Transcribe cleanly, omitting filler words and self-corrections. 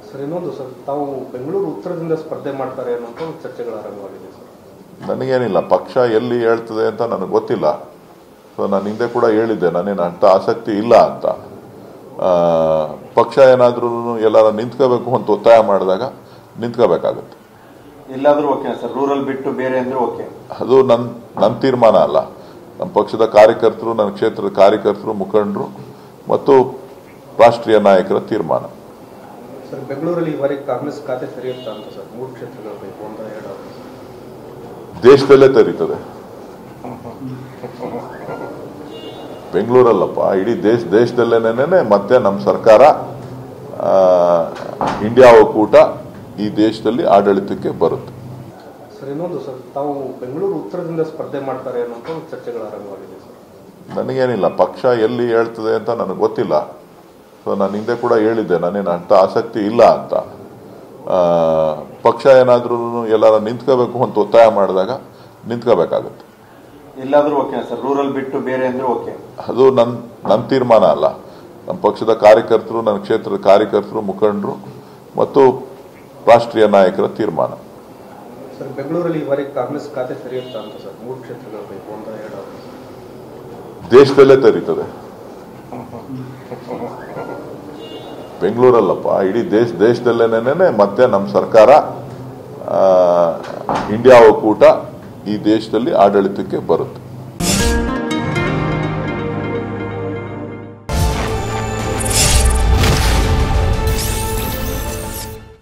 Sir ಇನ್ನೊಂದು sir ತಾವು ಬೆಂಗಳೂರು ಉತ್ತರದಿಂದ ಸ್ಪರ್ಧೆ ಮಾಡ್ತಾರೆ ಅನ್ನೋಂಥ ಒಂದು ಚರ್ಚೆಗಳ ಆರಂಭವಾಗಿದೆ ಸರ್. ನನಗೇನಿಲ್ಲ, ಪಕ್ಷ ಎಲ್ಲಿ ಹೇಳ್ತದೆ ಅಂತ ನನಗೆ ಗೊತ್ತಿಲ್ಲ. ಸೊ ನಾನು ಹಿಂದೆ ಕೂಡ ಹೇಳಿದ್ದೆ ನನಗೇನು ಅಂತ ಆಸಕ್ತಿ ಇಲ್ಲ ಅಂತ. ಪಕ್ಷ ಏನಾದ್ರೂ ಎಲ್ಲಾರ ನಿಂತ್ಕೋಬೇಕು ಅಂತ ಒತ್ತಾಯ ಮಾಡಿದಾಗ ನಿಂತ್ಕೋಬೇಕಾಗುತ್ತೆ. ಎಲ್ಲಾದ್ರೂ ಓಕೆ ಸರ್, ರೂರಲ್ ಬಿಟ್ಟು ಬೇರೆ ಅಂದ್ರೆ ಓಕೆ. ಅದು ನನ್ನ ತೀರ್ಮಾನ ಅಲ್ಲ, ನಮ್ಮ ಪಕ್ಷದ ಕಾರ್ಯಕರ್ತರು, ನನ್ನ ಕ್ಷೇತ್ರದ ಕಾರ್ಯಕರ್ತರು, ಮುಖಂಡರು ಮತ್ತು ರಾಷ್ಟ್ರೀಯ ನಾಯಕರ ತೀರ್ಮಾನ. ಸರ್ ಬೆಂಗಳೂರಲ್ಲಿ ಈವರೆಗೆ ಕಾಂಗ್ರೆಸ್ ಖಾತೆ ತೆರೆಯುತ್ತಾ ಅಂತ ಸರ್ 3 ಕ್ಷೇತ್ರಗಳ ಪೈಕಿ 1-2 ದೇಶದಲ್ಲೇ ತೆರೀತದೆ. ಬೆಂಗಳೂರಲ್ಲಪ್ಪ, ಇಡೀ ದೇಶದಲ್ಲೇನೆ ಮತ್ತೆ ನಮ್ಮ ಸರ್ಕಾರ ಇಂಡಿಯಾ ಒಕ್ಕೂಟ ಈ ದೇಶದಲ್ಲಿ ಆಡಳಿತಕ್ಕೆ ಬರುತ್ತೆ. ಸರ್ ಇನ್ನೊಂದು ಸರ್ ತಾವು ಬೆಂಗಳೂರು ಉತ್ತರದಿಂದ ಸ್ಪರ್ಧೆ ಮಾಡ್ತಾರೆ ಅನ್ನೋಂಥ ಒಂದು ಚರ್ಚೆಗಳ ಆರಂಭವಾಗಿದೆ ಸರ್. ನನಗೇನಿಲ್ಲ, ಪಕ್ಷ ಎಲ್ಲಿ ಹೇಳ್ತದೆ ಅಂತ ನನಗೆ ಗೊತ್ತಿಲ್ಲ. ಸೊ ನಾನು ಹಿಂದೆ ಕೂಡ ಹೇಳಿದ್ದೆ ನನಗೇನು ಅಂತ ಆಸಕ್ತಿ ಇಲ್ಲ ಅಂತ. ಪಕ್ಷ ಏನಾದ್ರೂ ಎಲ್ಲಾರ ನಿಂತ್ಕೋಬೇಕು ಅಂತ ಒತ್ತಾಯ ಮಾಡಿದಾಗ ನಿಂತ್ಕೋಬೇಕಾಗುತ್ತೆ. ಎಲ್ಲಾದ್ರೂ ಓಕೆ ಸರ್, ರೂರಲ್ ಬಿಟ್ಟು ಬೇರೆ ಅಂದ್ರೆ ಓಕೆ. ಅದು ನನ್ನ ತೀರ್ಮಾನ ಅಲ್ಲ, ನಮ್ಮ ಪಕ್ಷದ ಕಾರ್ಯಕರ್ತರು, ನನ್ನ ಕ್ಷೇತ್ರದ ಕಾರ್ಯಕರ್ತರು, ಮುಖಂಡರು ಮತ್ತು ರಾಷ್ಟ್ರೀಯ ನಾಯಕರ ತೀರ್ಮಾನ. ಸರ್ ಬೆಂಗಳೂರಲ್ಲಿ ಈವರೆಗೆ ಕಾಂಗ್ರೆಸ್ ಖಾತೆ ತೆರೆಯುತ್ತಾ ಅಂತ ಸರ್ 3 ಕ್ಷೇತ್ರಗಳ ಪೈಕಿ 1-2 ದೇಶದಲ್ಲೇ ತೆರೀತದೆ. ಬೆಂಗಳೂರಲ್ಲಪ್ಪ, ಇಡೀ ದೇಶದಲ್ಲೇನೆ ಮತ್ತೆ ನಮ್ಮ ಸರ್ಕಾರ ಇಂಡಿಯಾ ಒಕ್ಕೂಟ ಈ ದೇಶದಲ್ಲಿ ಆಡಳಿತಕ್ಕೆ ಬರುತ್ತೆ.